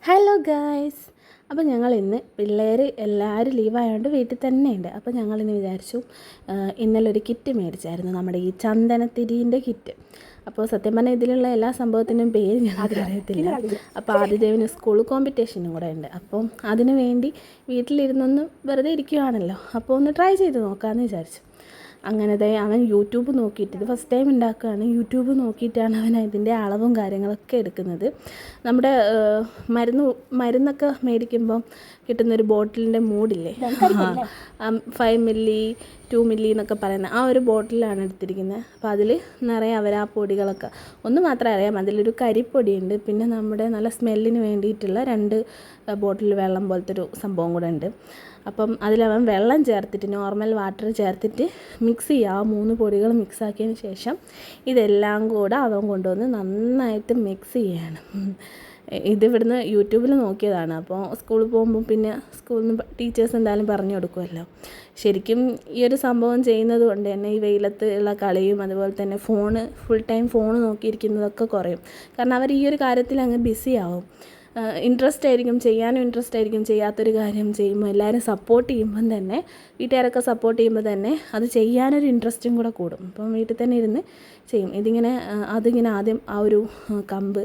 Hello guys. അപ്പോൾ ഞങ്ങൾ ഇന്ന് പിള്ളേർ എല്ലാവരും ലീവായതുകൊണ്ട് വീട്ടിൽ തന്നെ ഉണ്ട്. അപ്പോൾ ഞങ്ങളിന്ന് വിചാരിച്ചു, ഇന്നലെ ഒരു കിറ്റ് മേടിച്ചായിരുന്നു, നമ്മുടെ ഈ ചന്ദനത്തിരീൻ്റെ കിറ്റ്. അപ്പോൾ സത്യം പറഞ്ഞാൽ ഇതിലുള്ള എല്ലാ സംഭവത്തിനും പേര് ഞങ്ങൾക്ക് അറിയത്തില്ല. അപ്പോൾ ആദിദേവിന് സ്കൂൾ കോമ്പറ്റീഷനും കൂടെ ഉണ്ട്. അപ്പം അതിന് വേണ്ടി വീട്ടിലിരുന്നൊന്ന് വെറുതെ ഇരിക്കുകയാണല്ലോ, അപ്പോൾ ഒന്ന് ട്രൈ ചെയ്ത് നോക്കാമെന്ന് വിചാരിച്ചു. അങ്ങനത്തെ അവൻ യൂട്യൂബ് നോക്കിയിട്ട്, ഇത് ഫസ്റ്റ് ടൈം ഉണ്ടാക്കുകയാണ്, യൂട്യൂബ് നോക്കിയിട്ടാണ് അവൻ അതിൻ്റെ അളവും കാര്യങ്ങളൊക്കെ എടുക്കുന്നത്. നമ്മുടെ മരുന്നൊക്കെ മേടിക്കുമ്പം കിട്ടുന്നൊരു ബോട്ടിലിൻ്റെ മൂടില്ലേ, 5 മില്ലി 2 മില്ലി എന്നൊക്കെ പറയുന്ന ആ ഒരു ബോട്ടിലാണ് എടുത്തിരിക്കുന്നത്. അപ്പോൾ അതിൽ നിറയെ അവർ ആ പൊടികളൊക്കെ ഒന്ന് മാത്രമേ അറിയാം. അതിലൊരു കരിപ്പൊടിയുണ്ട്, പിന്നെ നമ്മുടെ നല്ല സ്മെല്ലിന് വേണ്ടിയിട്ടുള്ള 2 ബോട്ടിൽ വെള്ളം പോലത്തെ ഒരു സംഭവം കൂടെ ഉണ്ട്. അപ്പം അതിലവൻ വെള്ളം ചേർത്തിട്ട്, നോർമൽ വാട്ടർ ചേർത്തിട്ട് മിക്സ് ചെയ്യുക. ആ 3 പൊടികൾ മിക്സാക്കിയതിന് ശേഷം ഇതെല്ലാം കൂടെ അവൻ കൊണ്ടുവന്ന് നന്നായിട്ട് മിക്സ് ചെയ്യാണ്. ഇതിവിടുന്ന് യൂട്യൂബിൽ നോക്കിയതാണ്. അപ്പോൾ സ്കൂളിൽ പോകുമ്പോൾ പിന്നെ സ്കൂളിൽ നിന്ന് ടീച്ചേഴ്സ് എന്തായാലും പറഞ്ഞു കൊടുക്കുമല്ലോ. ശരിക്കും ഈ ഒരു സംഭവം ചെയ്യുന്നത് കൊണ്ട് തന്നെ ഈ വെയിലത്ത് ഉള്ള കളിയും അതുപോലെ തന്നെ ഫുൾ ടൈം ഫോൺ നോക്കിയിരിക്കുന്നതൊക്കെ കുറയും. കാരണം അവർ ഈ ഒരു കാര്യത്തിൽ അങ്ങ് ബിസി ആവും. ഇൻട്രസ്റ്റ് ആയിരിക്കും, ചെയ്യാനും ഇൻട്രസ്റ്റ് ആയിരിക്കും. ചെയ്യാത്തൊരു കാര്യം ചെയ്യുമ്പോൾ എല്ലാവരും സപ്പോർട്ട് ചെയ്യുമ്പം തന്നെ, വീട്ടുകാരൊക്കെ സപ്പോർട്ട് ചെയ്യുമ്പോൾ തന്നെ അത് ചെയ്യാനൊരു ഇൻട്രസ്റ്റും കൂടെ കൂടും. അപ്പം വീട്ടിൽ തന്നെ ഇരുന്ന് ചെയ്യും. അതിങ്ങനെ ആദ്യം ആ ഒരു കമ്പ്,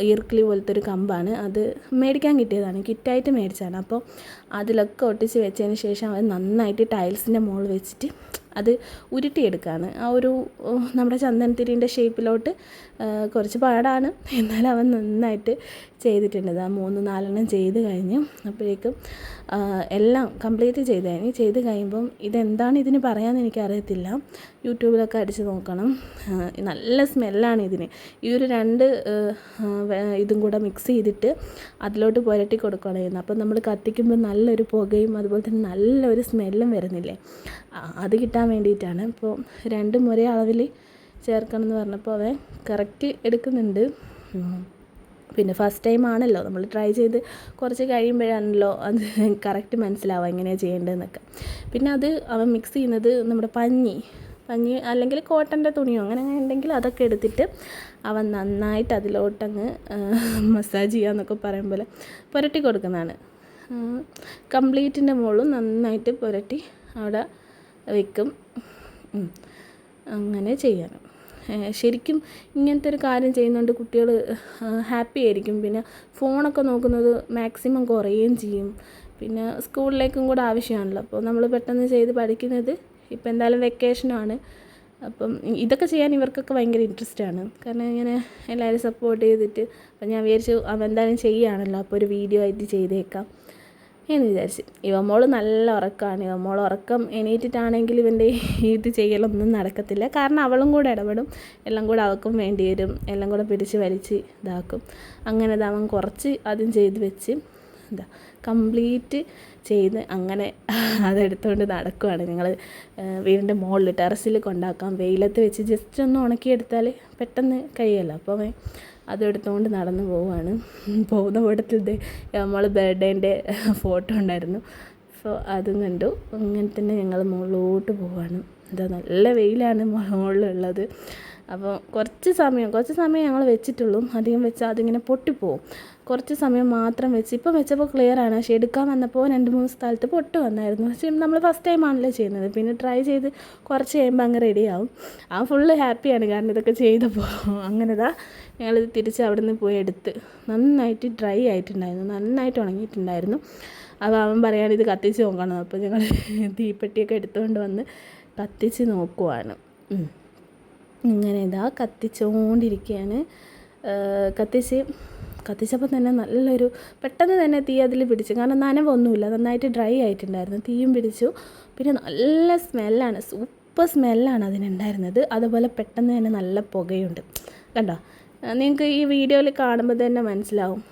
ഈർക്കിലി പോലത്തെ ഒരു കമ്പാണ്, അത് മേടിക്കാൻ കിട്ടിയതാണ്, കിറ്റായിട്ട് മേടിച്ചതാണ്. അപ്പോൾ അതിലൊക്കെ ഒട്ടിച്ച് വെച്ചതിന് ശേഷം അത് നന്നായിട്ട് ടൈൽസിൻ്റെ മുകളിൽ വെച്ചിട്ട് അത് ഉരുട്ടിയെടുക്കുകയാണ്. ആ ഒരു നമ്മുടെ ചന്ദനത്തിരീൻ്റെ ഷേപ്പിലോട്ട്. കുറച്ച് പാടാണ്, എന്നാലും അവൻ നന്നായിട്ട് ചെയ്തിട്ടുണ്ട്. ആ 3-4 ചെയ്ത് കഴിഞ്ഞ് അപ്പോഴേക്കും എല്ലാം കംപ്ലീറ്റ് ചെയ്ത് കഴിയുമ്പം ഇതെന്താണ് ഇതിന് പറയാമെന്ന് എനിക്കറിയത്തില്ല. യൂട്യൂബിലൊക്കെ അടിച്ച് നോക്കണം. നല്ല സ്മെല്ലാണ് ഇതിന്. ഈ ഒരു 2 ഇതും കൂടെ മിക്സ് ചെയ്തിട്ട് അതിലോട്ട് പുരട്ടി കൊടുക്കുകയാണ് ചെയ്യുന്നത്. അപ്പം നമ്മൾ കത്തിക്കുമ്പോൾ നല്ലൊരു പുകയും അതുപോലെ തന്നെ നല്ലൊരു സ്മെല്ലും വരുന്നില്ലേ, അത് കിട്ടാൻ വേണ്ടിയിട്ടാണ്. ഇപ്പോൾ 2 ഒരേ അളവിൽ ചേർക്കണം എന്ന് പറഞ്ഞപ്പോൾ അവൻ കറക്റ്റ് എടുക്കുന്നുണ്ട്. പിന്നെ ഫസ്റ്റ് ടൈം ആണല്ലോ, നമ്മൾ ട്രൈ ചെയ്ത് കുറച്ച് കഴിയുമ്പോഴാണല്ലോ അത് കറക്റ്റ് മനസ്സിലാവുക എങ്ങനെയാണ് ചെയ്യേണ്ടതെന്നൊക്കെ. പിന്നെ അത് അവൻ മിക്സ് ചെയ്യുന്നത് നമ്മുടെ പഞ്ഞി അല്ലെങ്കിൽ കോട്ടൻ്റെ തുണിയോ അങ്ങനെ ഉണ്ടെങ്കിൽ അതൊക്കെ എടുത്തിട്ട് അവൻ നന്നായിട്ട് അതിലോട്ടങ്ങ് മസാജ് ചെയ്യാന്നൊക്കെ പറയും പോലെ പുരട്ടി കൊടുക്കുന്നതാണ്. കംപ്ലീറ്റിൻ്റെ മുകളിലും നന്നായിട്ട് പുരട്ടി അവിടെ വയ്ക്കും. അങ്ങനെ ചെയ്യണം. ശരിക്കും ഇങ്ങനത്തെ ഒരു കാര്യം ചെയ്യുന്നതുകൊണ്ട് കുട്ടികൾ ഹാപ്പി ആയിരിക്കും. പിന്നെ ഫോണൊക്കെ നോക്കുന്നത് മാക്സിമം കുറയുകയും ചെയ്യും. പിന്നെ സ്കൂളിലേക്കും കൂടെ ആവശ്യമാണല്ലോ. അപ്പോൾ നമ്മൾ പെട്ടെന്ന് ചെയ്ത് പഠിക്കുന്നത്, ഇപ്പോൾ എന്തായാലും വെക്കേഷനാണ്. അപ്പം ഇതൊക്കെ ചെയ്യാൻ ഇവർക്കൊക്കെ ഭയങ്കര ഇൻട്രസ്റ്റാണ്. കാരണം ഇങ്ങനെ എല്ലാവരും സപ്പോർട്ട് ചെയ്തിട്ട്, അപ്പം ഞാൻ വിചാരിച്ചു അവൻ എന്തായാലും ചെയ്യുകയാണല്ലോ, അപ്പോൾ ഒരു വീഡിയോ ആയിട്ട് ചെയ്തേക്കാം എന്ന് വിചാരിച്ചു. ഇവമോൾ നല്ല ഉറക്കമാണ്. ഇവമോൾ ഉറക്കം എണീറ്റിട്ടാണെങ്കിൽ ഇവൻ്റെ ഇത് ചെയ്യലൊന്നും നടക്കത്തില്ല. കാരണം അവളും കൂടെ ഇടപെടും, എല്ലാം കൂടെ അവൾക്കും വേണ്ടി വരും, എല്ലാം കൂടെ പിടിച്ച് വലിച്ച് ഇതാക്കും. അങ്ങനെ അവൻ കുറച്ച് ആദ്യം ചെയ്ത് വെച്ച് കംപ്ലീറ്റ് ചെയ്ത് അങ്ങനെ അതെടുത്തുകൊണ്ട് നടക്കുവാണ്. ഞങ്ങൾ വീടിൻ്റെ മുകളിൽ ടെറസിൽ കൊണ്ടാക്കാം, വെയിലത്ത് വെച്ച് ജസ്റ്റ് ഒന്ന് ഉണക്കിയെടുത്താൽ പെട്ടെന്ന് കഴിയുമല്ലോ. അപ്പോൾ അതെടുത്തുകൊണ്ട് നടന്നു പോവുകയാണ്. പോകുന്ന കൂട്ടത്തിൽ നമ്മൾ ബർത്ത്ഡേൻ്റെ ഫോട്ടോ ഉണ്ടായിരുന്നു, അപ്പോൾ അതും കണ്ടു. അങ്ങനെ തന്നെ ഞങ്ങൾ മുകളിലോട്ട് പോവുകയാണ്. നല്ല വെയിലാണ് മുകളിലുള്ളത്. അപ്പോൾ കുറച്ച് സമയം ഞങ്ങൾ വെച്ചിട്ടുള്ളൂ. അധികം വെച്ചാൽ അതിങ്ങനെ പൊട്ടിപ്പോവും. കുറച്ച് സമയം മാത്രം വെച്ച്, ഇപ്പം വെച്ചപ്പോൾ ക്ലിയറാണ്. പക്ഷേ എടുക്കാൻ വന്നപ്പോൾ 2-3 സ്ഥലത്ത് പൊട്ട് വന്നായിരുന്നു. പക്ഷേ നമ്മൾ ഫസ്റ്റ് ടൈം ആണല്ലോ ചെയ്യുന്നത്, പിന്നെ ട്രൈ ചെയ്ത് കുറച്ച് കഴിയുമ്പോൾ അങ്ങ് റെഡിയാവും. ആ ഫുള്ള് ഹാപ്പിയാണ്, കാരണം ഇതൊക്കെ ചെയ്തപ്പോൾ. അങ്ങനെതാ ഞങ്ങളിത് തിരിച്ച് അവിടെ നിന്ന് പോയി എടുത്ത് നന്നായിട്ട് ഡ്രൈ ആയിട്ടുണ്ടായിരുന്നു, നന്നായിട്ട് ഉണങ്ങിയിട്ടുണ്ടായിരുന്നു. അപ്പോൾ അവൻ പറയാണ് ഇത് കത്തിച്ച് നോക്കണം. അപ്പോൾ ഞങ്ങൾ തീപ്പെട്ടിയൊക്കെ എടുത്തുകൊണ്ട് വന്ന് കത്തിച്ച് നോക്കുവാണ്. ഇങ്ങനെ ഇതാ കത്തിച്ചുകൊണ്ടിരിക്കുകയാണ്. കത്തിച്ചപ്പോൾ തന്നെ നല്ലൊരു പെട്ടെന്ന് തന്നെ തീ അതിൽ പിടിച്ചു. കാരണം നനവൊന്നുമില്ല, നന്നായിട്ട് ഡ്രൈ ആയിട്ടുണ്ടായിരുന്നു. തീയും പിടിച്ചു. പിന്നെ നല്ല സ്മെല്ലാണ്, സൂപ്പർ സ്മെല്ലാണ് അതിനുണ്ടായിരുന്നത്. അതുപോലെ പെട്ടെന്ന് തന്നെ നല്ല പുകയുണ്ട്. കണ്ടോ, നിങ്ങൾക്ക് ഈ വീഡിയോയിൽ കാണുമ്പോൾ തന്നെ മനസ്സിലാവും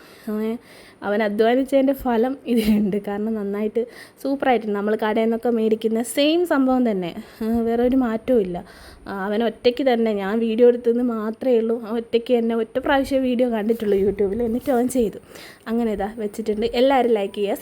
അവൻ അധ്വാനിച്ചതിൻ്റെ ഫലം ഇതിലുണ്ട്. കാരണം നന്നായിട്ട് സൂപ്പറായിട്ടുണ്ട്. നമ്മൾ കടയിൽ നിന്നൊക്കെ മേടിക്കുന്ന സെയിം സംഭവം തന്നെ, വേറെ ഒരു മാറ്റവും ഇല്ല. അവൻ ഒറ്റയ്ക്ക് തന്നെ, ഞാൻ വീഡിയോ എടുത്തതെന്ന് മാത്രമേ ഉള്ളൂ, ഒറ്റയ്ക്ക് തന്നെ ഒറ്റ പ്രാവശ്യം വീഡിയോ കണ്ടിട്ടുള്ളൂ യൂട്യൂബിൽ, എന്നിട്ട് അവൻ ചെയ്തു. അങ്ങനെ ഇതാ വെച്ചിട്ടുണ്ട്. എല്ലാവരും ലൈക്ക് ചെയ്യുക.